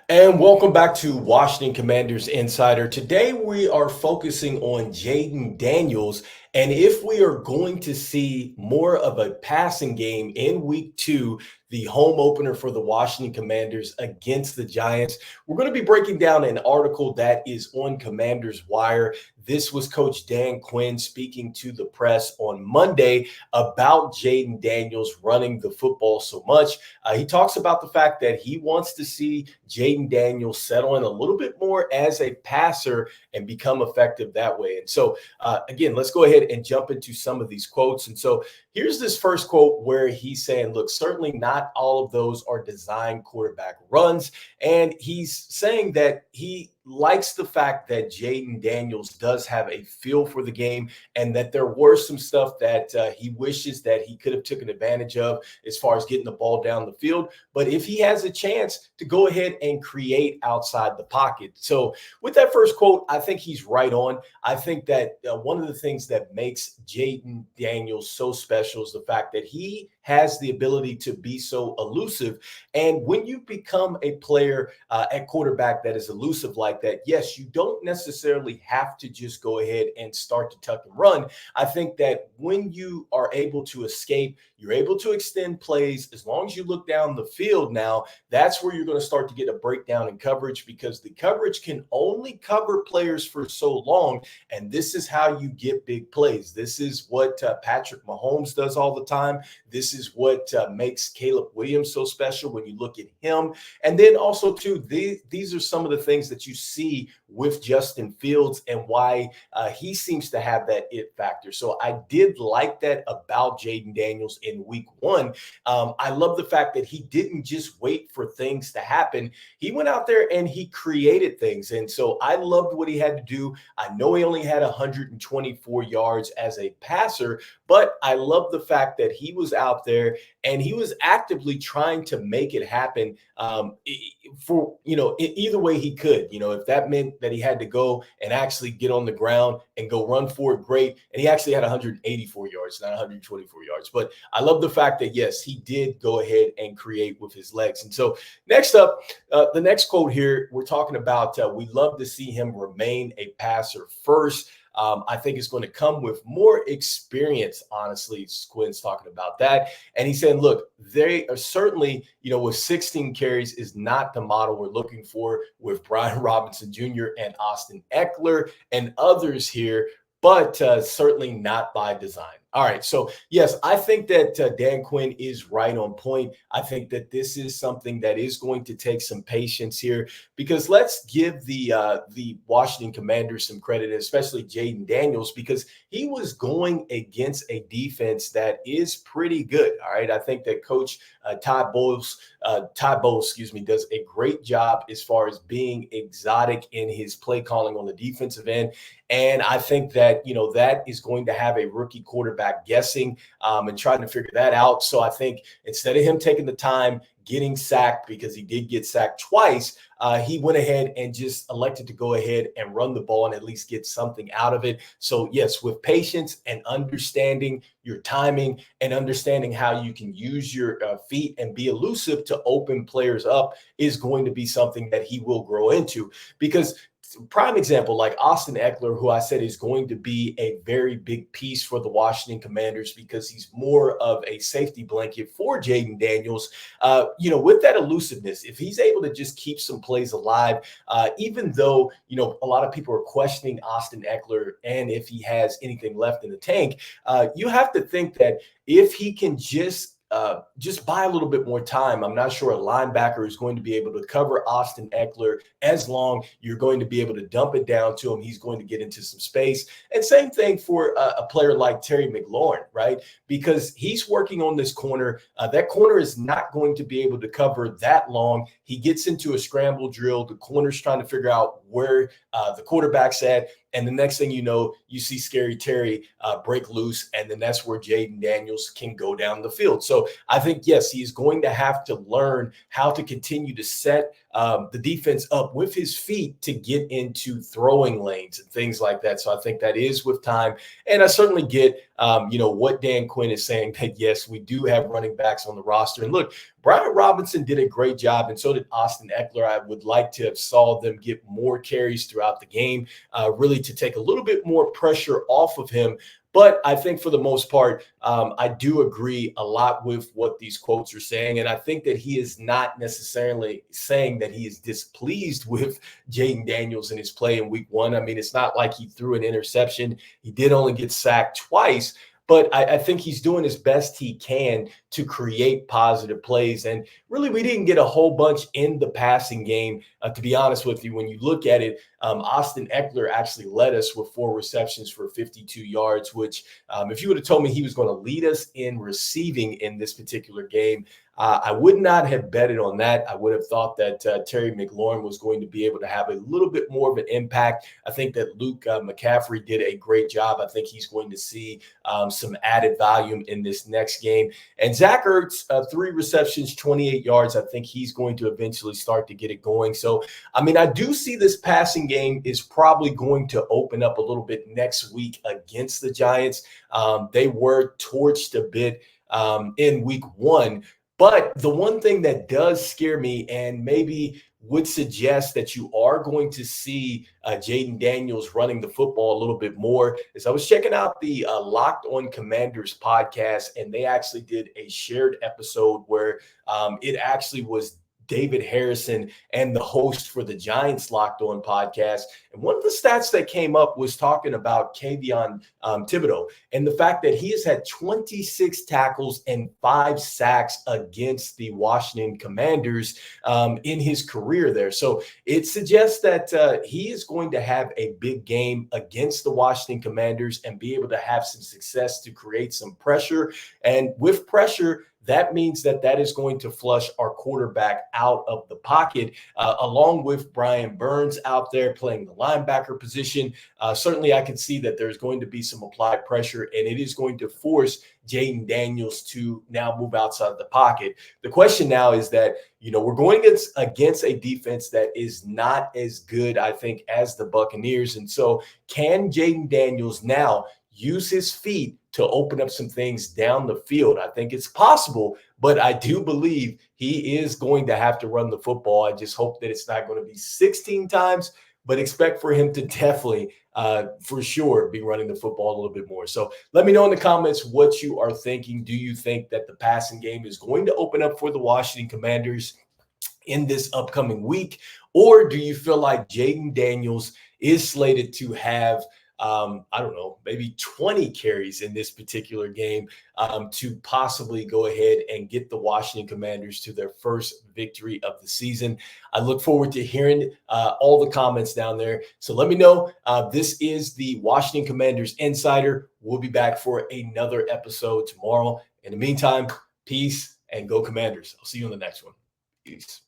And welcome back to Washington Commanders Insider. Today we are focusing on Jayden Daniels and if we are going to see more of a passing game in week 2, the home opener for the Washington Commanders against the Giants. We're going to be breaking down an article that is on Commanders Wire. This was Coach Dan Quinn speaking to the press on Monday about Jayden Daniels running the football so much. He talks about the fact that he wants to see Jayden Daniels settle in a little bit more as a passer and become effective that way. And so, again, let's go ahead and jump into some of these quotes. And so here's this first quote where he's saying, look, certainly not all of those are designed quarterback runs. And he's saying that he likes the fact that Jayden Daniels does have a feel for the game and that there were some stuff that he wishes that he could have taken advantage of as far as getting the ball down the field. But if he has a chance to go ahead and create outside the pocket. So with that first quote, I think he's right on. I think that one of the things that makes Jayden Daniels so special is the fact that he has the ability to be so elusive. And when you become a player at quarterback that is elusive like that, yes, you don't necessarily have to just go ahead and start to tuck and run. I think that when you are able to escape, you're able to extend plays. As long as you look down the field now, that's where you're going to start to get a breakdown in coverage because the coverage can only cover players for so long. And this is how you get big plays. This is what Patrick Mahomes does all the time. This is what makes Caleb Williams so special when you look at him. And then also, too, these are some of the things that you see with Justin Fields and why he seems to have that it factor. So I did like that about Jayden Daniels in week 1. I love the fact that he didn't just wait for things to happen. He went out there and he created things. And so I loved what he had to do. I know he only had 124 yards as a passer, but I love the fact that he was out there and he was actively trying to make it happen for, either way he could. If that meant that he had to go and actually get on the ground and go run for it, great. And he actually had 184 yards, not 124 yards. But I love the fact that, yes, he did go ahead and create with his legs. And so next up, the next quote here, we're talking about we love to see him remain a passer first. I think it's going to come with more experience, honestly. Quinn's talking about that. And he's saying, look, they are certainly, with 16 carries is not the model we're looking for with Brian Robinson Jr. and Austin Eckler and others here, but certainly not by design. All right. So, yes, I think that Dan Quinn is right on point. I think that this is something that is going to take some patience here because let's give the Washington Commanders some credit, especially Jayden Daniels, because he was going against a defense that is pretty good. All right. I think that Coach Todd Bowles, does a great job as far as being exotic in his play calling on the defensive end. And I think that, that is going to have a rookie quarterback guessing and trying to figure that out. So I think instead of him taking the time getting sacked, because he did get sacked twice, he went ahead and just elected to go ahead and run the ball and at least get something out of it. So yes, with patience and understanding your timing and understanding how you can use your feet and be elusive to open players up is going to be something that he will grow into. Because prime example, like Austin Eckler, who I said is going to be a very big piece for the Washington Commanders because he's more of a safety blanket for Jayden Daniels. With that elusiveness, if he's able to just keep some plays alive, even though, a lot of people are questioning Austin Eckler and if he has anything left in the tank, you have to think that if he can just buy a little bit more time. I'm not sure a linebacker is going to be able to cover Austin Eckler as long. You're going to be able to dump it down to him. He's going to get into some space. And same thing for a player like Terry McLaurin, right? Because he's working on this corner. That corner is not going to be able to cover that long. He gets into a scramble drill. The corner's trying to figure out where the quarterback's at. And the next thing you know, you see Scary Terry break loose, and then that's where Jayden Daniels can go down the field. So I think, yes, he's going to have to learn how to continue to set the defense up with his feet to get into throwing lanes and things like that. So I think that is with time. And I certainly get, what Dan Quinn is saying, that, yes, we do have running backs on the roster. And look, Brian Robinson did a great job, and so did Austin Eckler. I would like to have saw them get more carries throughout the game, really to take a little bit more pressure off of him. But I think for the most part, I do agree a lot with what these quotes are saying. And I think that he is not necessarily saying that he is displeased with Jayden Daniels in his play in week one. I mean, it's not like he threw an interception. He did only get sacked twice. But I think he's doing as best he can to create positive plays. And really, we didn't get a whole bunch in the passing game. To be honest with you, when you look at it, Austin Eckler actually led us with 4 receptions for 52 yards, which if you would have told me he was going to lead us in receiving in this particular game, I would not have betted on that. I would have thought that Terry McLaurin was going to be able to have a little bit more of an impact. I think that Luke McCaffrey did a great job. I think he's going to see some added volume in this next game. And Zach Ertz, 3 receptions, 28 yards. I think he's going to eventually start to get it going. So, I mean, I do see this passing game is probably going to open up a little bit next week against the Giants. They were torched a bit in week one. But the one thing that does scare me and maybe would suggest that you are going to see Jayden Daniels running the football a little bit more is I was checking out the Locked On Commanders podcast, and they actually did a shared episode where it actually was David Harrison and the host for the Giants Locked On podcast. And one of the stats that came up was talking about Kayvon Thibodeau and the fact that he has had 26 tackles and 5 sacks against the Washington Commanders in his career there. So it suggests that he is going to have a big game against the Washington Commanders and be able to have some success to create some pressure. And with pressure, that means that is going to flush our quarterback out of the pocket, along with Brian Burns out there playing the linebacker position. Certainly, I can see that there's going to be some applied pressure, and it is going to force Jayden Daniels to now move outside the pocket. The question now is that, we're going against a defense that is not as good, I think, as the Buccaneers. And so can Jayden Daniels now use his feet to open up some things down the field? I think it's possible, but I do believe he is going to have to run the football. I just hope that it's not going to be 16 times, but expect for him to definitely, for sure, be running the football a little bit more. So let me know in the comments what you are thinking. Do you think that the passing game is going to open up for the Washington Commanders in this upcoming week? Or do you feel like Jayden Daniels is slated to have I don't know, maybe 20 carries in this particular game to possibly go ahead and get the Washington Commanders to their first victory of the season? I look forward to hearing all the comments down there. So let me know. This is the Washington Commanders Insider. We'll be back for another episode tomorrow. In the meantime, peace and go Commanders. I'll see you on the next one. Peace.